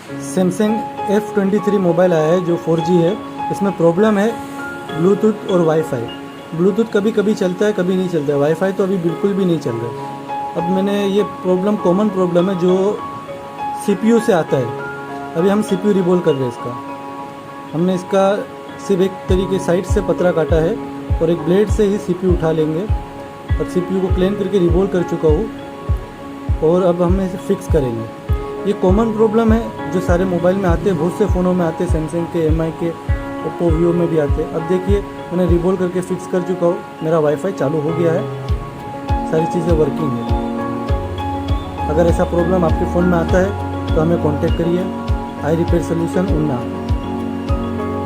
Samsung F23 mobile आया है जो 4G है। इसमें प्रॉब्लम है ब्लूटूथ और वाईफाई। ब्लूटूथ कभी कभी चलता है, कभी नहीं चलता है। वाईफाई तो अभी बिल्कुल भी नहीं चल रहा है। अब मैंने ये प्रॉब्लम कॉमन प्रॉब्लम है जो CPU से आता है। अभी हम CPU रिबोल कर रहे हैं इसका। हमने इसका सिर्फ एक तरीके साइड से पतरा काटा है और एक ब्लेड से ही CPU उठा लेंगे और CPU को क्लीन करके रिबोल कर चुका हूँ और अब हम इसे फिक्स करेंगे। ये कॉमन प्रॉब्लम है जो सारे मोबाइल में आते हैं, बहुत से फ़ोनों में आते हैं, सैमसंग के, MI के, ओप्पो, वीवो में भी आते हैं। अब देखिए मैंने रिबोल करके फिक्स कर चुका हूँ। मेरा वाईफाई चालू हो गया है, सारी चीज़ें वर्किंग है। अगर ऐसा प्रॉब्लम आपके फ़ोन में आता है तो हमें कॉन्टेक्ट करिए। आई रिपेयर सोल्यूशन उन्ना।